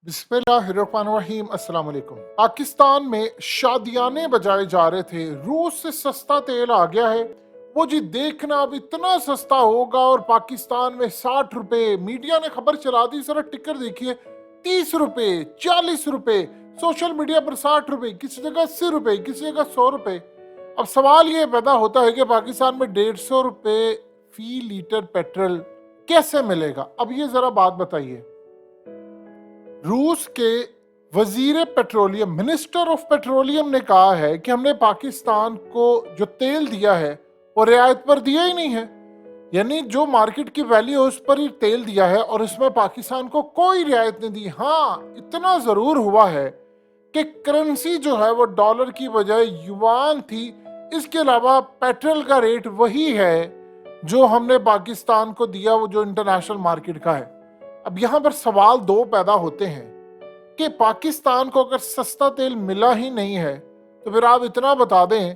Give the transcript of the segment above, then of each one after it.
बिस्मिल्लाहिर्रहमानिर्रहीम। अस्सलाम वालेकुम। पाकिस्तान में शादियाने बजाए जा रहे थे, रूस से सस्ता तेल आ गया है। वो जी देखना अब इतना सस्ता होगा और पाकिस्तान में 60 रुपए, मीडिया ने खबर चला दी। जरा टिकर देखिए, 30 रुपए, 40 रुपए, सोशल मीडिया पर 60 रुपए, किसी जगह 80 रुपए, किसी जगह 100 रुपए। अब सवाल ये पैदा होता है कि पाकिस्तान में 150 रुपए फी लीटर पेट्रोल कैसे मिलेगा। अब ये जरा बात बताइए। रूस के वजीर पेट्रोलियम, मिनिस्टर ऑफ पेट्रोलियम ने कहा है कि हमने पाकिस्तान को जो तेल दिया है वो रियायत पर दिया ही नहीं है, यानी जो मार्केट की वैल्यू है उस पर ही तेल दिया है और इसमें पाकिस्तान को कोई रियायत नहीं दी। हाँ, इतना जरूर हुआ है कि करेंसी जो है वो डॉलर की बजाय युआन थी। इसके अलावा पेट्रोल का रेट वही है जो हमने पाकिस्तान को दिया, वो जो इंटरनेशनल मार्केट का है। अब यहाँ पर सवाल दो पैदा होते हैं कि पाकिस्तान को अगर सस्ता तेल मिला ही नहीं है तो फिर आप इतना बता दें।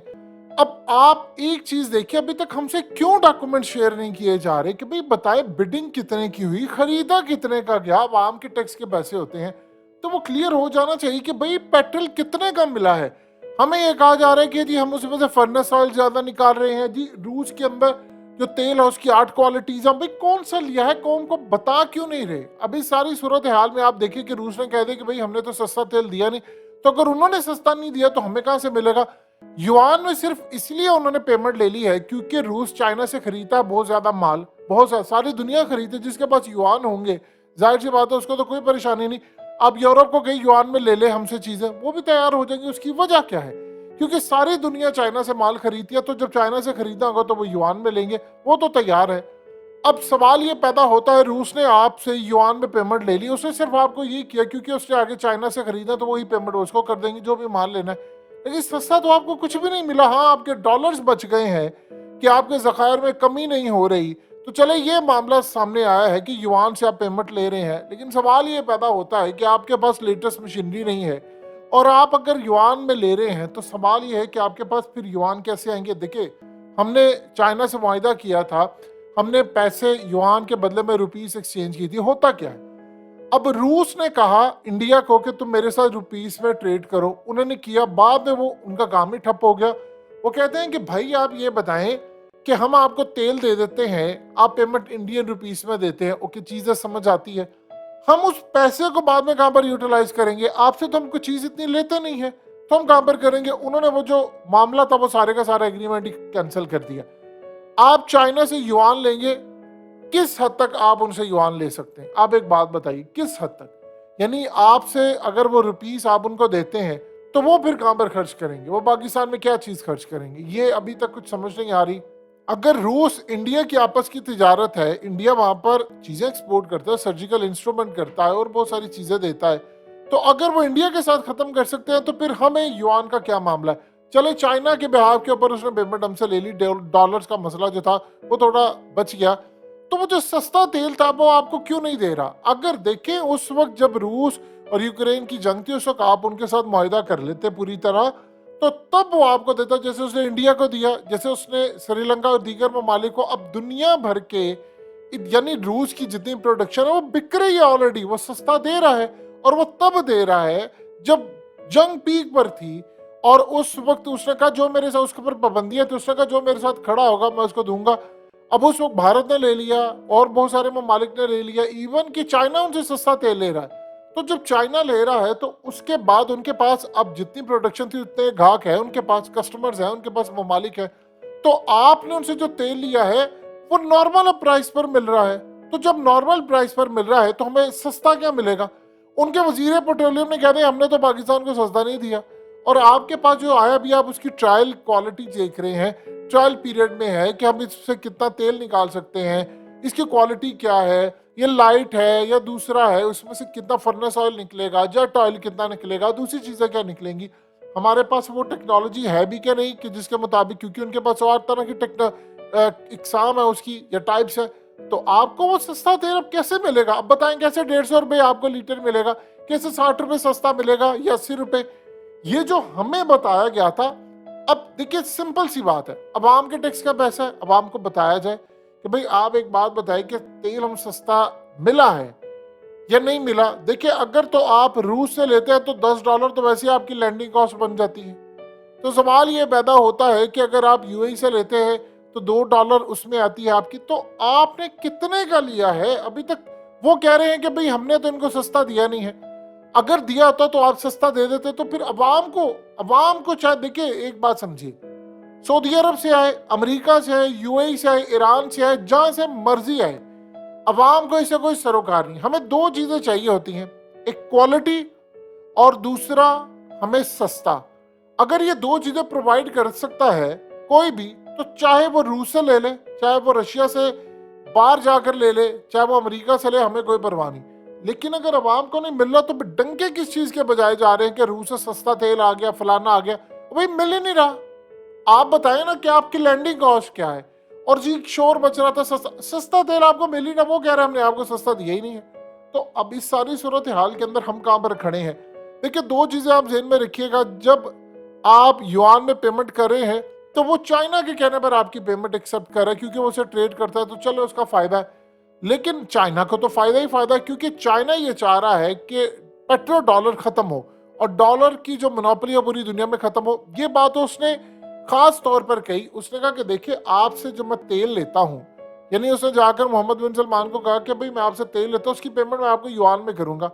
अब आप एक चीज देखिए, अभी तक हमसे क्यों डॉक्यूमेंट शेयर नहीं किए जा रहे कि भाई बताए बिडिंग कितने की हुई, खरीदा कितने का गया। आवाम के टैक्स के पैसे होते हैं तो वो क्लियर हो जाना चाहिए कि भाई पेट्रोल कितने का मिला है। हमें ये कहा जा रहा है कि जी हम उसमें से फर्नेस ऑयल ज्यादा निकाल रहे हैं, जी रूस के अंदर जो तेल है उसकी 8 क्वालिटीज है। भाई कौन सा लिया है, कौन को बता क्यों नहीं रहे। अभी सारी सूरत हाल में आप देखिए कि रूस ने कह दिया कि भाई हमने तो सस्ता तेल दिया नहीं, तो अगर उन्होंने सस्ता नहीं दिया तो हमें कहां से मिलेगा। युआन में सिर्फ इसलिए उन्होंने पेमेंट ले ली है क्योंकि रूस चाइना से खरीदता है बहुत ज्यादा माल, बहुत सारी दुनिया खरीदे। जिसके पास युआन होंगे जाहिर सी बात है उसको तो कोई परेशानी नहीं। अब यूरोप को कहीं युआन में ले ले हमसे चीजें, वो भी तैयार हो जाएंगी। उसकी वजह क्या है? क्योंकि सारी दुनिया चाइना से माल खरीदती है, तो जब चाइना से खरीदना होगा तो वो युआन में लेंगे, वो तो तैयार है। अब सवाल ये पैदा होता है, रूस ने आपसे युआन में पेमेंट ले ली, उसने सिर्फ आपको ये किया क्योंकि उसने आगे चाइना से खरीदना तो वही पेमेंट उसको कर देंगे जो भी माल लेना है। लेकिन सस्ता तो आपको कुछ भी नहीं मिला। हाँ, आपके डॉलर्स बच गए हैं कि आपके जखायर में कमी नहीं हो रही। तो चले ये मामला सामने आया है कि युआन से आप पेमेंट ले रहे हैं, लेकिन सवाल ये पैदा होता है कि आपके पास लेटेस्ट मशीनरी नहीं है और आप अगर युआन में ले रहे हैं तो सवाल ये है कि आपके पास फिर युआन कैसे आएंगे। देखिए, हमने चाइना से वायदा किया था, हमने पैसे युआन के बदले में रुपीस एक्सचेंज की थी। होता क्या है, अब रूस ने कहा इंडिया को कि तुम मेरे साथ रुपीस में ट्रेड करो, उन्होंने किया, बाद में वो उनका काम ही ठप हो गया। वो कहते हैं कि भाई आप ये बताएं कि हम आपको तेल दे देते हैं, आप पेमेंट इंडियन रुपीस में देते हैं, ओके चीजें समझ आती है। हम उस पैसे को बाद में कहां पर यूटिलाइज करेंगे? आपसे तो हम कोई चीज इतनी लेते नहीं है, तो हम कहां पर करेंगे? उन्होंने वो जो मामला था वो सारे का सारा एग्रीमेंट ही कैंसिल कर दिया। आप चाइना से युआन लेंगे, किस हद तक आप उनसे युआन ले सकते हैं? आप एक बात बताइए, किस हद तक? यानी आपसे अगर वो रुपीस आप उनको देते हैं तो वो फिर कहां पर खर्च करेंगे? वो पाकिस्तान में क्या चीज खर्च करेंगे? ये अभी तक कुछ समझ नहीं आ रही। अगर रूस इंडिया की आपस की तिजारत है, इंडिया वहां पर चीजें एक्सपोर्ट करता है, सर्जिकल इंस्ट्रूमेंट करता है और बहुत सारी चीजें देता है, तो अगर वो इंडिया के साथ खत्म कर सकते हैं तो फिर हमें युआन का क्या मामला है? चले चाइना के बिहाव के ऊपर उसने पेमेंट हमसे ले ली, डॉलर्स का मसला जो था वो थोड़ा बच गया, तो वो जो सस्ता तेल था वो आपको क्यों नहीं दे रहा? अगर देखें उस वक्त जब रूस और यूक्रेन की जंग थी, उस वक्त आप उनके साथ मुआहिदा कर लेते पूरी तरह, तो तब वो आपको देता, जैसे उसने इंडिया को दिया, जैसे उसने श्रीलंका और दीगर ममालिक को। अब दुनिया भर के यानी रूस की जितनी प्रोडक्शन है वो बिक रही है ऑलरेडी, वो सस्ता दे रहा है और वो तब दे रहा है जब जंग पीक पर थी। और उस वक्त उसने कहा जो मेरे साथ, उसके ऊपर पाबंदियां थी, उसने कहा जो मेरे साथ खड़ा होगा मैं उसको दूंगा। अब उस वक्त भारत ने ले लिया और बहुत सारे ममालिक ने ले लिया, इवन कि चाइना उनसे सस्ता तेल ले रहा है। तो जब चाइना ले रहा है तो उसके बाद उनके पास अब जितनी प्रोडक्शन थी उतने ग्राहक है, उनके पास कस्टमर्स हैं, उनके पास ममालिक है। तो आपने उनसे जो तेल लिया है वो नॉर्मल प्राइस पर मिल रहा है, तो जब नॉर्मल प्राइस पर मिल रहा है तो हमें सस्ता क्या मिलेगा? उनके वजीर पेट्रोलियम ने कह दिया हमने तो पाकिस्तान को सस्ता नहीं दिया। और आपके पास जो आया भी, आप उसकी ट्रायल क्वालिटी देख रहे हैं, ट्रायल पीरियड में है कि हम इससे कितना तेल निकाल सकते हैं, इसकी क्वालिटी क्या है, ये लाइट है या दूसरा है, उसमें से कितना फर्नेस ऑयल निकलेगा, जेट ऑयल कितना निकलेगा, दूसरी चीजें क्या निकलेंगी। हमारे पास वो टेक्नोलॉजी है भी क्या नहीं कि जिसके मुताबिक, क्योंकि उनके पास और तरह की इकसाम है उसकी या टाइप्स है, तो आपको वो सस्ता तेल अब कैसे मिलेगा? अब बताएं कैसे 150 रुपए आपको लीटर मिलेगा, कैसे 60 रुपए सस्ता मिलेगा या 80 रुपए? ये जो हमें बताया गया था, अब देखिए सिंपल सी बात है, अवाम के टैक्स का पैसा है, अवाम को बताया जाए कि भाई आप एक बात बताइए कि तेल हम सस्ता मिला है, या नहीं मिला। देखिए अगर तो आप रूस से लेते हैं तो $10 तो वैसे ही आपकी लैंडिंग कॉस्ट बन जाती है। तो सवाल ये पैदा होता है कि अगर आप यूएई से लेते हैं तो $2 उसमें आती है आपकी, तो आपने कितने का लिया है अभी तक। वो कह रहे हैं कि भाई हमने तो इनको सस्ता दिया नहीं है, अगर दिया होता तो आप सस्ता दे देते। तो फिर अवाम को चाहे, देखिए एक बात समझिए, सऊदी अरब से आए, अमेरिका से आए, यूएई से आए, ईरान से आए, जहां से मर्जी आए, अवाम को इससे कोई सरोकार नहीं। हमें दो चीजें चाहिए होती हैं, एक क्वालिटी और दूसरा हमें सस्ता। अगर ये दो चीजें प्रोवाइड कर सकता है कोई भी, तो चाहे वो रूस से ले ले, चाहे वो रशिया से बाहर जाकर ले ले, चाहे वो अमेरिका से ले, हमें कोई परवाह नहीं। लेकिन अगर अवाम को नहीं मिल रहा तो डंके किस चीज के बजाय जा रहे हैं कि रूस से सस्ता तेल आ गया, फलाना आ गया। भाई मिल ही नहीं रहा। आप बताएं ना कि आपकी लैंडिंग कॉस्ट क्या है। और जी शोर बच रहा था सस्ता तेल आपको मिल ही ना, वो कह रहे हैं हमने आपको सस्ता दिया ही नहीं है। तो अब इस सारी सूरत हाल के अंदर हम कहां पर खड़े हैं। देखिए दो चीजें आप ध्यान में रखिएगा, जब आप युआन में पेमेंट कर रहे हैं तो वो चाइना के कहने पर आपकी पेमेंट एक्सेप्ट कर रहा है, क्योंकि वो उसे ट्रेड करता है तो चलो उसका फायदा है। लेकिन चाइना को तो फायदा ही फायदा है, क्योंकि चाइना ये चाह रहा है कि पेट्रो डॉलर खत्म हो और डॉलर की जो मोनोपोली है पूरी दुनिया में खत्म हो। ये बात उसने खास तौर पर कही। उसने कहा कि देखिए आपसे जो मैं तेल लेता हूं, यानी उसने जाकर मोहम्मद बिन सलमान को कहा कि भाई मैं आपसे तेल लेता हूं, उसकी पेमेंट मैं आपको युआन में करूंगा,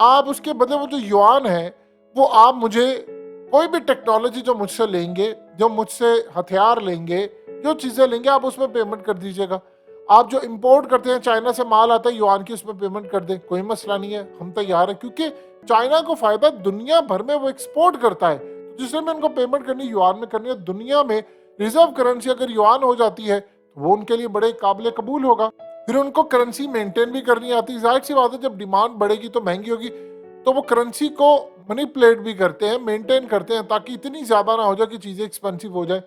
आप उसके बदले वो जो युआन है वो आप मुझे कोई भी टेक्नोलॉजी जो मुझसे लेंगे, जो मुझसे हथियार लेंगे, जो चीजें लेंगे, आप उसमें पेमेंट कर दीजिएगा। आप जो इंपोर्ट करते हैं, चाइना से माल आता है युआन की, उसमें पेमेंट कर दें, कोई मसला नहीं है, हम तैयार है। क्योंकि चाइना को फायदा दुनिया भर में वो एक्सपोर्ट करता है, जिसमें में उनको पेमेंट करनी युआन में करनी है। दुनिया में रिजर्व करेंसी अगर युआन हो जाती है तो वो उनके लिए बड़े काबिल कबूल होगा। फिर उनको करेंसी मेंटेन भी करनी आती है। जाहिर सी बात है जब डिमांड बढ़ेगी तो महंगी होगी, तो वो करेंसी को मैनिपुलेट भी करते हैं, मेंटेन करते हैं, ताकि इतनी ज्यादा ना हो जाए कि चीजें एक्सपेंसिव हो जाए।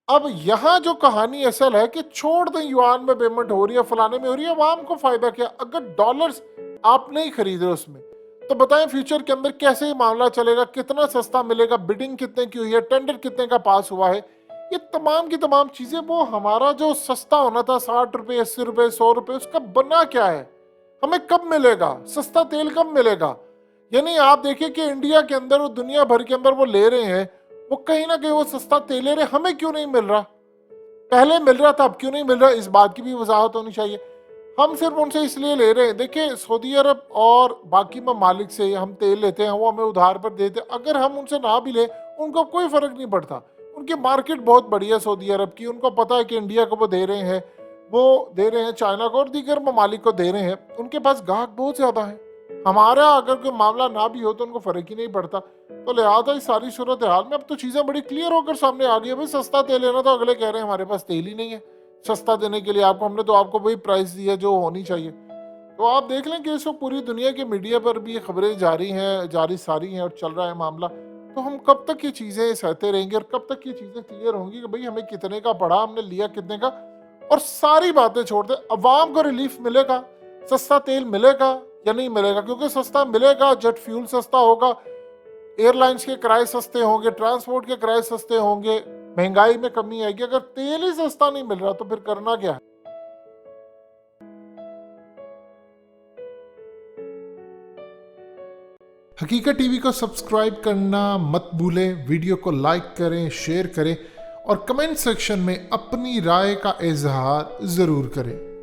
अब यहाँ जो कहानी असल है कि छोड़ दें युआन में पेमेंट हो रही है, फलाने में हो रही है, आवाम को फायदा क्या। अगर डॉलर्स आप नहीं खरीद रहे उसमें, तो बताएं फ्यूचर के अंदर कैसे ये मामला चलेगा, कितना सस्ता मिलेगा, बिडिंग कितने की हुई है, टेंडर कितने का पास हुआ है। ये तमाम की तमाम चीजें, वो हमारा जो सस्ता होना था 60 रुपए, 80 रुपए, 100 रुपए, उसका बना क्या है, हमें कब मिलेगा, सस्ता तेल कब मिलेगा। यानी आप देखिए कि इंडिया के अंदर और दुनिया भर के अंदर वो ले रहे हैं, वो कहीं ना कहीं वो सस्ता तेल ले रहे, हमें क्यों नहीं मिल रहा। पहले मिल रहा था, अब क्यों नहीं मिल रहा, इस बात की भी वजाहत होनी चाहिए। हम सिर्फ उनसे इसलिए ले रहे हैं, देखिए सऊदी अरब और बाकी ममालिक से हम तेल लेते हैं, वो हमें उधार पर देते हैं। अगर हम उनसे ना भी ले, उनको कोई फर्क नहीं पड़ता। उनकी मार्केट बहुत बड़ी है सऊदी अरब की, उनको पता है कि इंडिया को वो दे रहे हैं, वो दे रहे हैं चाइना को और दीगर ममालिक को दे रहे हैं, उनके पास ग्राहक बहुत ज्यादा है। हमारा अगर कोई मामला ना भी हो तो उनको फर्क ही नहीं पड़ता। तो लिहाजा इस सारी सूरत हाल में अब तो चीजें बड़ी क्लियर होकर सामने आ गई है। भाई सस्ता तेल लेना, तो अगले कह रहे हैं हमारे पास तेल ही नहीं है सस्ता देने के लिए आपको, हमने तो आपको वही प्राइस दिया जो होनी चाहिए। तो आप देख लें कि इसको पूरी दुनिया के मीडिया पर भी ये खबरें जारी सारी हैं और चल रहा है मामला। तो हम कब तक ये चीजें सहते रहेंगे और कब तक ये चीजें क्लियर होंगी कि भाई हमें कितने का पड़ा, हमने लिया कितने का। और सारी बातें छोड़ दे, अवाम को रिलीफ मिलेगा, सस्ता तेल मिलेगा या नहीं मिलेगा। क्योंकि सस्ता मिलेगा, जेट फ्यूल सस्ता होगा, एयरलाइंस के किराए सस्ते होंगे, ट्रांसपोर्ट के किराए सस्ते होंगे, महंगाई में कमी आएगी। अगर तेल ही सस्ता नहीं मिल रहा तो फिर करना क्या है। हकीकत टीवी को सब्सक्राइब करना मत भूलें, वीडियो को लाइक करें, शेयर करें और कमेंट सेक्शन में अपनी राय का इजहार जरूर करें।